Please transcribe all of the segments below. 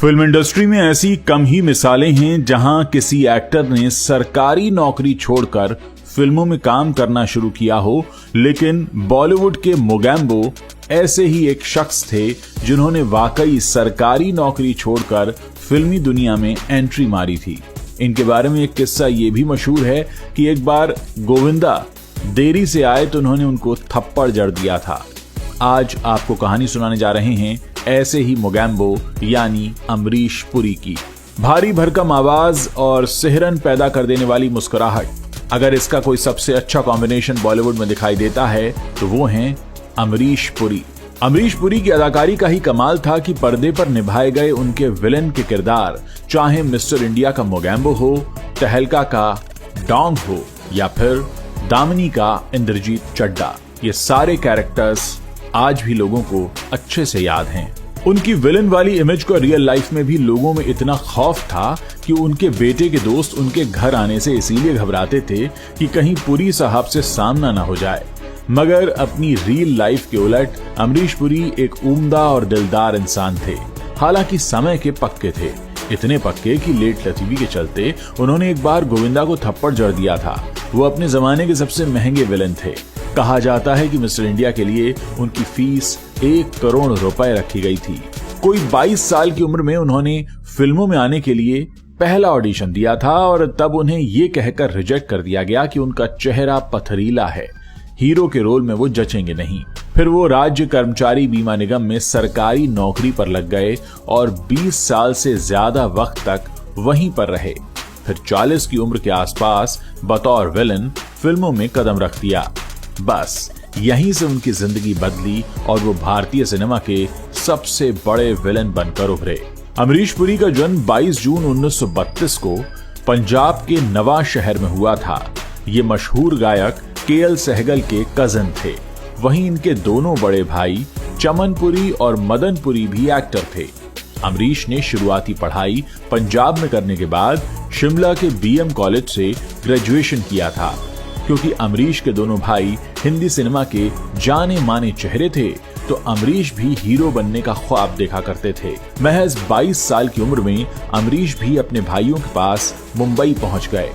Film industry में ऐसी कम ही मिसालें हैं जहां किसी एक्टर ने सरकारी नौकरी छोड़कर फिल्मों में काम करना शुरू किया हो, लेकिन बॉलीवुड के मोगैम्बो ऐसे ही एक शख्स थे जिन्होंने वाकई सरकारी नौकरी छोड़कर फिल्मी दुनिया में एंट्री मारी थी। इनके बारे में एक किस्सा ये भी मशहूर है कि एक बार गोविंदा देरी से आए तो उन्होंने उनको थप्पड़ जड़ दिया था। आज आपको कहानी सुनाने जा रहे हैं ऐसे ही मोगैम्बो यानी अमरीश पुरी की। भारी भरकम आवाज और सिहरन पैदा कर देने वाली मुस्कुराहट, अगर इसका कोई सबसे अच्छा कॉम्बिनेशन बॉलीवुड में दिखाई देता है तो वो हैं अमरीश पुरी। अमरीश पुरी की अदाकारी का ही कमाल था कि पर्दे पर निभाए गए उनके विलेन के किरदार, चाहे मिस्टर इंडिया का मोगैम्बो हो, तहलका का डोंग हो या फिर दामिनी का इंद्रजीत चड्ढा, ये सारे कैरेक्टर्स आज भी लोगों को अच्छे से याद हैं। उनकी विलेन वाली इमेज को रियल लाइफ में भी लोगों में इतना खौफ था कि उनके बेटे के दोस्त उनके घर आने से इसीलिए घबराते थे कि कहीं पुरी साहब से सामना ना हो जाए। मगर अपनी रियल लाइफ के उलट अमरीश पुरी एक उम्दा और दिलदार इंसान थे। हालांकि समय के पक्के थे, इतने पक्के कि लेट लतीफी के चलते उन्होंने एक बार गोविंदा को थप्पड़ जड़ दिया था। वो अपने जमाने के सबसे महंगे विलेन थे। कहा जाता है कि मिस्टर इंडिया के लिए उनकी फीस 1 करोड़ रुपए रखी गई थी। कोई 22 साल की उम्र में उन्होंने फिल्मों में आने के लिए पहला ऑडिशन दिया था और तब उन्हें ये कहकर रिजेक्ट कर दिया गया कि उनका चेहरा पथरीला है, हीरो के रोल में वो जचेंगे नहीं। फिर वो राज्य कर्मचारी बीमा निगम में सरकारी नौकरी पर लग गए और 20 साल से ज्यादा वक्त तक वहीं पर रहे। फिर 40 की उम्र के आसपास बतौर विलन फिल्मों में कदम रख दिया। बस यहीं से उनकी जिंदगी बदली और वो भारतीय सिनेमा के सबसे बड़े विलन बनकर उभरे। अमरीश पुरी का जन्म 22 जून 1932 को पंजाब के नवा शहर में हुआ था। ये मशहूर गायक केएल सहगल के कजन थे। वहीं इनके दोनों बड़े भाई चमन पुरी और मदन पुरी भी एक्टर थे। अमरीश ने शुरुआती पढ़ाई पंजाब में करने के बाद शिमला के बीएम कॉलेज से ग्रेजुएशन किया था। क्योंकि अमरीश के दोनों भाई हिंदी सिनेमा के जाने माने चेहरे थे, तो अमरीश भी हीरो बनने का ख्वाब देखा करते थे। महज 22 साल की उम्र में अमरीश भी अपने भाइयों के पास मुंबई पहुंच गए।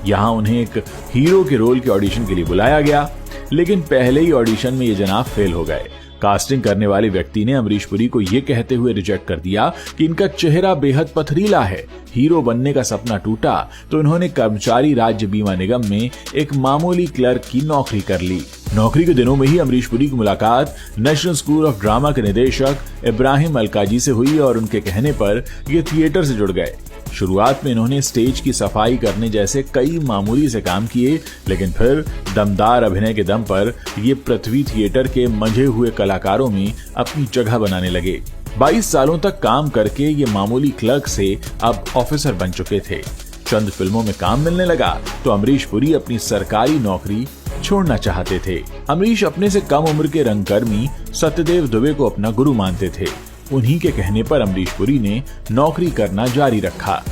यहाँ उन्हें एक हीरो के रोल के ऑडिशन के लिए बुलाया गया, लेकिन पहले ही ऑडिशन में ये जनाब फेल हो गए। कास्टिंग करने वाले व्यक्ति ने अमरीश पुरी को ये कहते हुए रिजेक्ट कर दिया कि इनका चेहरा बेहद पथरीला है, हीरो बनने का सपना टूटा, तो इन्होंने कर्मचारी राज्य बीमा निगम में एक मामूली क्लर्क की नौकरी कर ली। नौकरी के दिनों में ही अमरीश पुरी की मुलाकात नेशनल स्कूल ऑफ ड्रामा के निदेशक इब्राहिम अलकाजी से हुई और उनके कहने पर ये थिएटर से जुड़ गए। शुरुआत में इन्होंने स्टेज की सफाई करने जैसे कई मामूली से काम किए, लेकिन फिर दमदार अभिनय के दम पर ये पृथ्वी थिएटर के मंझे हुए कलाकारों में अपनी जगह बनाने लगे। 22 सालों तक काम करके ये मामूली क्लर्क से अब ऑफिसर बन चुके थे। चंद फिल्मों में काम मिलने लगा तो अमरीश पुरी अपनी सरकारी नौकरी छोड़ना चाहते थे। अमरीश अपने से कम उम्र के रंगकर्मी सत्यदेव दुबे को अपना गुरु मानते थे। उन्हीं के कहने पर अमरीश पुरी ने नौकरी करना जारी रखा।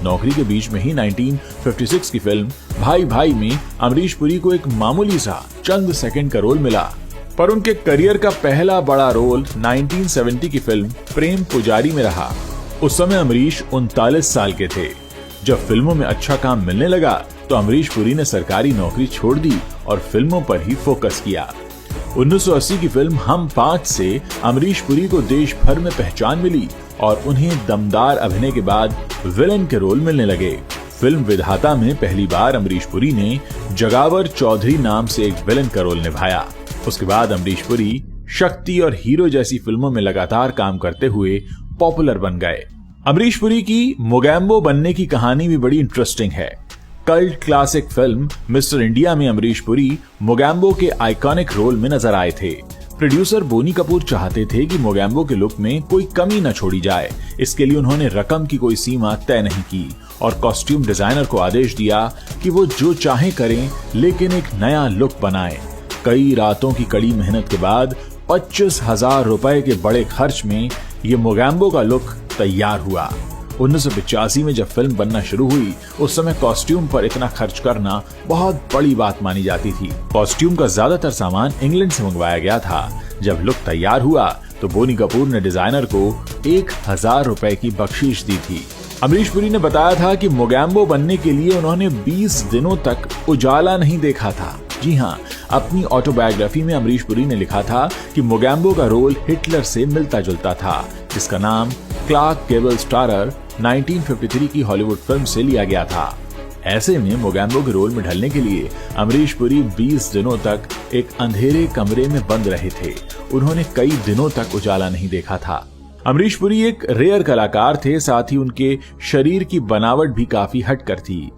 नौकरी के बीच में ही 1956 की फिल्म भाई भाई में अमरीश पुरी को एक मामूली सा चंद सेकंड का रोल मिला, पर उनके करियर का पहला बड़ा रोल 1970 की फिल्म प्रेम पुजारी में रहा। उस समय अमरीश 39 साल के थे। जब फिल्मों में अच्छा काम मिलने लगा तो अमरीश पुरी ने सरकारी नौकरी छोड़ दी और फिल्मों पर ही फोकस किया। 1980 की फिल्म हम 5 से अमरीश पुरी को देश भर में पहचान मिली और उन्हें दमदार अभिनय के बाद विलन के रोल मिलने लगे। फिल्म विधाता में पहली बार अमरीश पुरी ने जगावर चौधरी नाम से एक विलन का रोल निभाया। उसके बाद अमरीश पुरी शक्ति और हीरो जैसी फिल्मों में लगातार काम करते हुए पॉपुलर बन गए। अमरीश पुरी की मोगैम्बो बनने की कहानी भी बड़ी इंटरेस्टिंग है। Cult classic film mister India में अमरीश पुरी मोगैम्बो के आइकॉनिक रोल में नजर आए थे। प्रोड्यूसर बोनी कपूर चाहते थे कि मोगैम्बो के लुक में कोई कमी न छोड़ी जाए। इसके लिए उन्होंने रकम की कोई सीमा तय नहीं की और कॉस्ट्यूम डिजाइनर को आदेश दिया कि वो जो चाहे करें, लेकिन एक नया लुक बनाएं। कई रातों की कड़ी मेहनत के बाद 25,000 रुपए के बड़े खर्च में ये मोगैम्बो का लुक तैयार हुआ। 1985 में जब फिल्म बनना शुरू हुई, उस समय कॉस्ट्यूम पर इतना खर्च करना बहुत बड़ी बात मानी जाती थी। कॉस्ट्यूम का ज्यादातर सामान इंग्लैंड से मंगवाया गया था। जब लुक तैयार हुआ तो बोनी कपूर ने डिजाइनर को 1000 रुपए की बख्शीश दी थी। अमरीश पुरी ने बताया था कि मोगैम्बो बनने के लिए उन्होंने 20 दिनों तक उजाला नहीं देखा था। जी हाँ, अपनी ऑटोबायोग्राफी में अमरीश पुरी ने लिखा था कि मोगैम्बो का रोल हिटलर से मिलता जुलता था, जिसका नाम क्लार्क गेबल स्टारर 1953 की हॉलीवुड फिल्म से लिया गया था। ऐसे में मोगैम्बो के रोल में ढलने के लिए अमरीश पुरी 20 दिनों तक एक अंधेरे कमरे में बंद रहे थे। उन्होंने कई दिनों तक उजाला नहीं देखा था। अमरीश पुरी एक रेयर कलाकार थे, साथ ही उनके शरीर की बनावट भी काफी हटकर थी।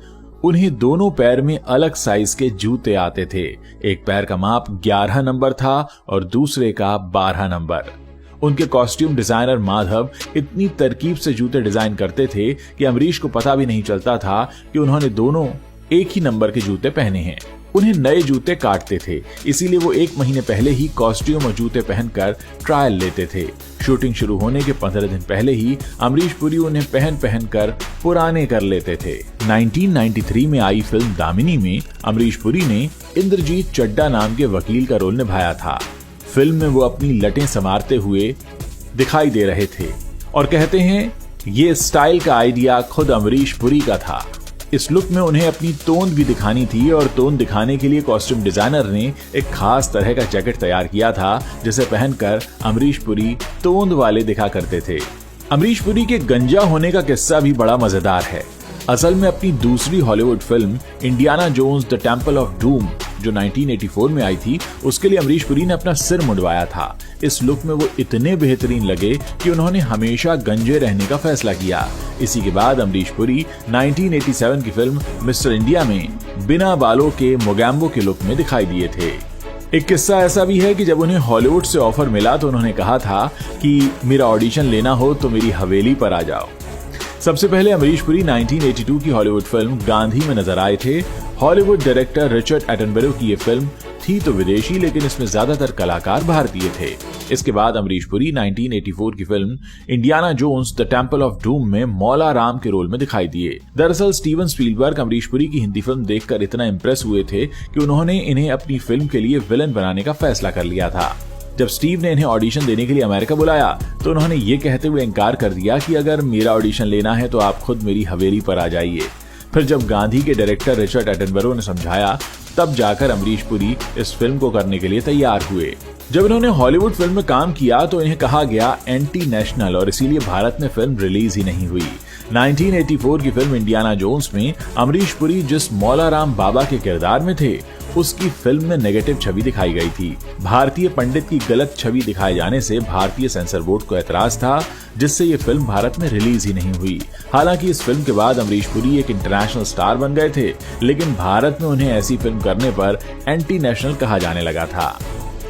उन्हें दोनों पैर में अलग साइज के जूते आते थे। एक पैर का माप 11 नंबर था और दूसरे का 12 नंबर। उनके कॉस्ट्यूम डिजाइनर माधव इतनी तरकीब से जूते डिजाइन करते थे कि अमरीश को पता भी नहीं चलता था कि उन्होंने दोनों एक ही नंबर के जूते पहने हैं। उन्हें नए जूते काटते थे, इसीलिए वो 1 महीने पहले ही कॉस्ट्यूम और जूते पहनकर ट्रायल लेते थे। शूटिंग शुरू होने के 15 दिन पहले ही अमरीश पुरी उन्हें पहन कर पुराने कर लेते थे। 1993 में आई फिल्म दामिनी में अमरीश पुरी ने इंद्रजीत चड्डा नाम के वकील का रोल निभाया था। फिल्म में वो अपनी लटें संवारते हुए दिखाई दे रहे थे और कहते हैं ये स्टाइल का आइडिया खुद अमरीश पुरी का था। इस लुक में उन्हें अपनी तोंद भी दिखानी थी और तोंद दिखाने के लिए कॉस्ट्यूम डिजाइनर ने एक खास तरह का जैकेट तैयार किया था, जिसे पहनकर अमरीश पुरी तोंद वाले दिखा करते थे। अमरीश पुरी के गंजा होने का किस्सा भी बड़ा मजेदार है। असल में अपनी दूसरी Hollywood film Indiana Jones the Temple of Doom जो 1984 में आई थी, उसके लिए अमरीश पुरी ने अपना सिर मुंडवाया था। इस लुक में वो इतने बेहतरीन लगे कि उन्होंने हमेशा गंजे रहने का फैसला किया। इसी के बाद अमरीश पुरी 1987 की फिल्म मिस्टर इंडिया में बिना बालों के मोगैम्बो के लुक में दिखाई दिए थे। एक किस्सा ऐसा भी है कि जब उन्हें हॉलीवुड से ऑफर मिला तो उन्होंने कहा था कि मेरा ऑडिशन लेना हो तो मेरी हवेली पर आ जाओ। सबसे पहले अमरीश पुरी 1982 की हॉलीवुड फिल्म गांधी में नजर आए थे। हॉलीवुड डायरेक्टर रिचर्ड एटनबरो की ये फिल्म थी तो विदेशी, लेकिन इसमें ज्यादातर कलाकार भारतीय थे। इसके बाद अमरीश पुरी 1984 की film Indiana Jones the Temple of Doom में मौला राम के रोल में दिखाई दिए। दरअसल स्टीवन स्पीलबर्ग अमरीश पुरी की हिंदी फिल्म देखकर इतना इंप्रेस हुए थे कि उन्होंने इन्हें अपनी फिल्म के लिए विलन बनाने का फैसला कर लिया था। जब स्टीव ने इन्हें ऑडिशन देने के लिए अमेरिका बुलाया तो उन्होंने ये कहते हुए इनकार कर दिया कि अगर मेरा ऑडिशन लेना है तो आप खुद मेरी हवेली पर आ जाइए। फिर जब गांधी के डायरेक्टर रिचर्ड एटनबरो ने समझाया, तब जाकर अमरीश पुरी इस फिल्म को करने के लिए तैयार हुए। जब इन्होंने हॉलीवुड फिल्म में काम किया तो इन्हें कहा गया एंटी नेशनल और इसीलिए भारत में फिल्म रिलीज ही नहीं हुई। 1984 की फिल्म इंडियाना जोन्स में अमरीश पुरी जिस मौला राम बाबा के किरदार में थे, उसकी फिल्म में नेगेटिव छवि दिखाई गई थी। भारतीय पंडित की गलत छवि दिखाए जाने से भारतीय सेंसर बोर्ड को ऐतराज था, जिससे ये फिल्म भारत में रिलीज ही नहीं हुई। हालांकि इस फिल्म के बाद अमरीश पुरी एक इंटरनेशनल स्टार बन गए थे, लेकिन भारत में उन्हें ऐसी फिल्म करने पर एंटी नेशनल कहा जाने लगा था।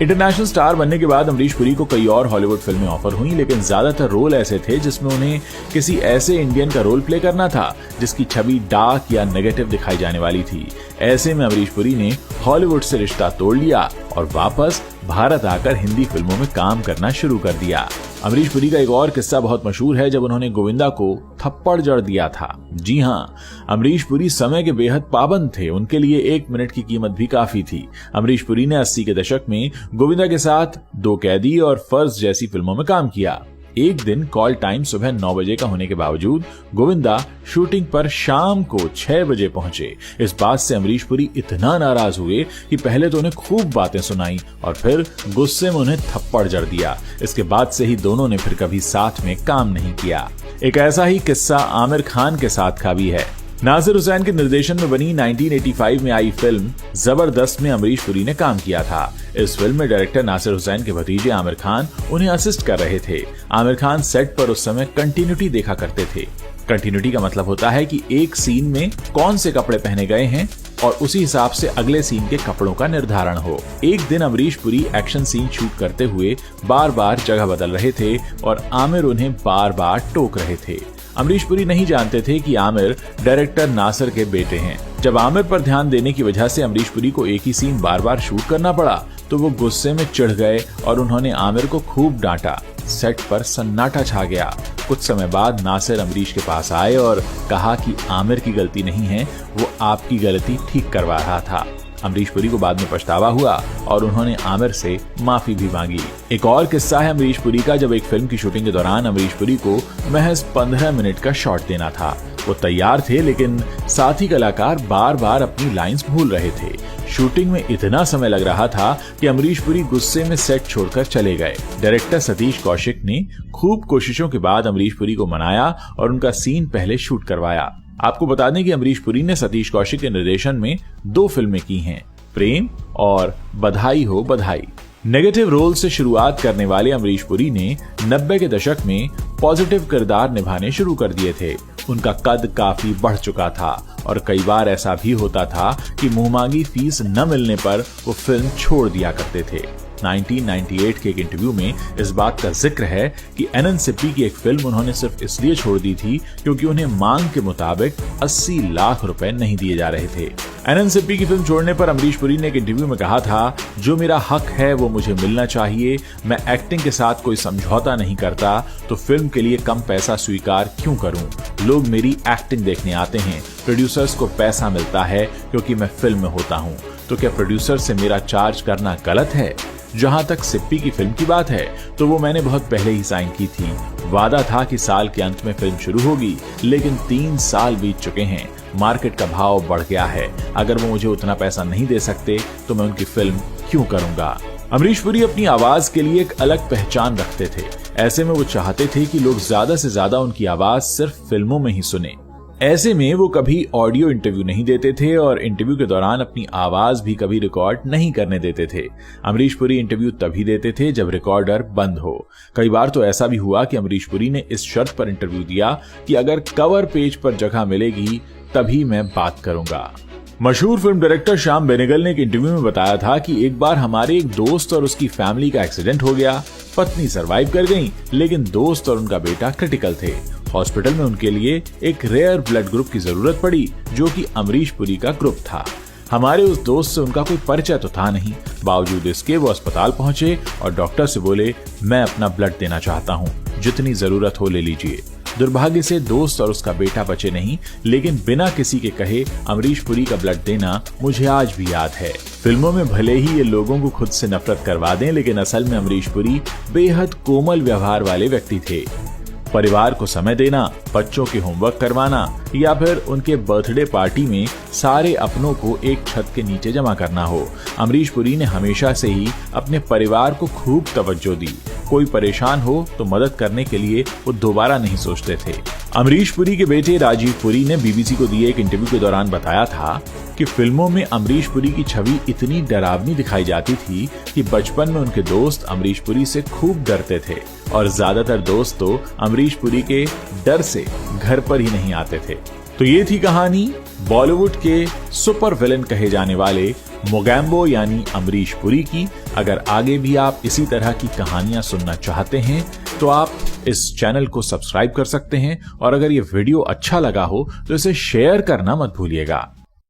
इंटरनेशनल स्टार बनने के बाद अमरीश पुरी को कई और हॉलीवुड फिल्में ऑफर हुई, लेकिन ज्यादातर रोल ऐसे थे जिसमें उन्हें किसी ऐसे इंडियन का रोल प्ले करना था जिसकी छवि डार्क या नेगेटिव दिखाई जाने वाली थी। ऐसे में अमरीश पुरी ने हॉलीवुड से रिश्ता तोड़ लिया और वापस भारत आकर हिंदी फिल्मों में काम करना शुरू कर दिया। अमरीश पुरी का एक और किस्सा बहुत मशहूर है, जब उन्होंने गोविंदा को थप्पड़ जड़ दिया था। जी हाँ, अमरीश पुरी समय के बेहद पाबंद थे। उनके लिए 1 मिनट की कीमत भी काफी थी। अमरीश पुरी ने 80 के दशक में गोविंदा के साथ 2 कैदी और फर्ज जैसी फिल्मों में काम किया। एक दिन कॉल टाइम सुबह 9 बजे का होने के बावजूद गोविंदा शूटिंग पर शाम को 6 बजे पहुंचे। इस बात से अमरीश पुरी इतना नाराज हुए कि पहले तो उन्हें खूब बातें सुनाई और फिर गुस्से में उन्हें थप्पड़ जड़ दिया। इसके बाद से ही दोनों ने फिर कभी साथ में काम नहीं किया। एक ऐसा ही किस्सा आमिर खान के साथ का भी है। नासिर हुसैन के निर्देशन में बनी 1985 में आई फिल्म जबरदस्त में अमरीश पुरी ने काम किया था। इस फिल्म में डायरेक्टर नासिर हुसैन के भतीजे आमिर खान उन्हें असिस्ट कर रहे थे। आमिर खान सेट पर उस समय कंटिन्यूटी देखा करते थे। कंटिन्यूटी का मतलब होता है कि एक सीन में कौन से कपड़े पहने गए हैं और उसी हिसाब से अगले सीन के कपड़ों का निर्धारण हो। एक दिन Amrish Puri action scene shoot करते हुए बार बार जगह बदल रहे थे और आमिर उन्हें बार बार टोक रहे थे। अमरीश पुरी नहीं जानते थे कि आमिर डायरेक्टर नासिर के बेटे हैं। जब आमिर पर ध्यान देने की वजह से अमरीश पुरी को एक ही सीन बार बार शूट करना पड़ा तो वो गुस्से में चिढ़ गए और उन्होंने आमिर को खूब डांटा। सेट पर सन्नाटा छा गया। कुछ समय बाद नासिर अमरीश के पास आए और कहा कि आमिर की गलती नहीं है, वो आपकी गलती ठीक करवा रहा था। अमरीश पुरी को बाद में पछतावा हुआ और उन्होंने आमिर से माफी भी मांगी। एक और किस्सा है अमरीश पुरी का, जब एक फिल्म की शूटिंग के दौरान अमरीश पुरी को महज 15 मिनट का शॉट देना था। वो तैयार थे लेकिन साथी कलाकार बार बार अपनी लाइंस भूल रहे थे। शूटिंग में इतना समय लग रहा था कि अमरीश पुरी गुस्से में सेट छोड़कर चले गए। डायरेक्टर सतीश कौशिक ने खूब कोशिशों के बाद अमरीश पुरी को मनाया और उनका सीन पहले शूट करवाया। आपको बता दें कि अमरीश पुरी ने सतीश कौशिक के निर्देशन में 2 फिल्में की हैं, प्रेम और बधाई हो बधाई। नेगेटिव रोल से शुरुआत करने वाले अमरीश पुरी ने 90 के दशक में पॉजिटिव किरदार निभाने शुरू कर दिए थे। उनका कद काफी बढ़ चुका था और कई बार ऐसा भी होता था कि मुंहमांगी फीस न मिलने पर वो फिल्म छोड़ दिया करते थे। 1998 के एक इंटरव्यू में इस बात का जिक्र है कि एनन सिप्पी की एक फिल्म उन्होंने सिर्फ इसलिए छोड़ दी थी क्योंकि उन्हें मांग के मुताबिक 80 लाख रुपए नहीं दिए जा रहे थे। एनन सिप्पी की फिल्म छोड़ने पर अमरीश पुरी ने एक इंटरव्यू में कहा था, जो मेरा हक है वो मुझे मिलना चाहिए। मैं एक्टिंग के साथ कोई समझौता नहीं करता, तो फिल्म के लिए कम पैसा स्वीकार क्यों करूं? लोग मेरी एक्टिंग देखने आते हैं, प्रोड्यूसर्स को पैसा मिलता है क्योंकि मैं फिल्म में होता हूं, तो क्या प्रोड्यूसर से मेरा चार्ज करना गलत है? जहां तक सिप्पी की फिल्म की बात है तो वो मैंने बहुत पहले ही साइन की थी। वादा था कि साल के अंत में फिल्म शुरू होगी, लेकिन 3 साल बीत चुके हैं। मार्केट का भाव बढ़ गया है। अगर वो मुझे उतना पैसा नहीं दे सकते तो मैं उनकी फिल्म क्यों करूंगा? अमरीश पुरी अपनी आवाज के लिए एक अलग पहचान रखते थे। ऐसे में वो चाहते थे कि लोग ज्यादा से ज्यादा उनकी आवाज सिर्फ फिल्मों में ही सुने। ऐसे में वो कभी ऑडियो इंटरव्यू नहीं देते थे और इंटरव्यू के दौरान अपनी आवाज भी कभी रिकॉर्ड नहीं करने देते थे। अमरीश पुरी इंटरव्यू तभी देते थे जब रिकॉर्डर बंद हो। कई बार तो ऐसा भी हुआ कि अमरीश पुरी ने इस शर्त पर इंटरव्यू दिया कि अगर कवर पेज पर जगह मिलेगी तभी मैं बात करूंगा। मशहूर फिल्म डायरेक्टर श्याम बेनेगल ने एक इंटरव्यू में बताया था कि एक बार हमारे एक दोस्त और उसकी फैमिली का एक्सीडेंट हो गया। पत्नी सरवाइव कर गई, लेकिन दोस्त और उनका बेटा क्रिटिकल थे। हॉस्पिटल में उनके लिए एक रेयर ब्लड ग्रुप की जरूरत पड़ी, जो कि अमरीश पुरी का ग्रुप था। हमारे उस दोस्त से उनका कोई परिचय तो था नहीं, बावजूद इसके वो अस्पताल पहुंचे और डॉक्टर से बोले, मैं अपना ब्लड देना चाहता हूं, जितनी जरूरत हो ले लीजिए। दुर्भाग्य से दोस्त और उसका बेटा बचे नहीं, लेकिन बिना किसी के कहे अमरीश पुरी का ब्लड देना मुझे आज भी याद है। फिल्मों में भले ही ये लोगों को खुद से नफरत करवा दें, लेकिन असल में अमरीश पुरी बेहद कोमल व्यवहार वाले व्यक्ति थे। परिवार को समय देना, बच्चों के होमवर्क करवाना या फिर उनके बर्थडे पार्टी में सारे अपनों को एक छत के नीचे जमा करना हो, अमरीश पुरी ने हमेशा से ही अपने परिवार को खूब तवज्जो दी। कोई परेशान हो तो मदद करने के लिए वो दोबारा नहीं सोचते थे। अमरीश पुरी के बेटे राजीव पुरी ने बीबीसी को दिए एक इंटरव्यू के दौरान बताया था कि फिल्मों में अमरीश पुरी की छवि इतनी डरावनी दिखाई जाती थी कि बचपन में उनके दोस्त अमरीश पुरी से खूब डरते थे और ज्यादातर दोस्त तो अमरीश पुरी के डर से घर पर ही नहीं आते थे। तो ये थी कहानी बॉलीवुड के सुपर विलेन कहे जाने वाले मोगैम्बो यानी अमरीश पुरी की। अगर आगे भी आप इसी तरह की कहानियां सुनना चाहते हैं तो आप इस चैनल को सब्सक्राइब कर सकते हैं और अगर ये वीडियो अच्छा लगा हो तो इसे शेयर करना मत भूलिएगा।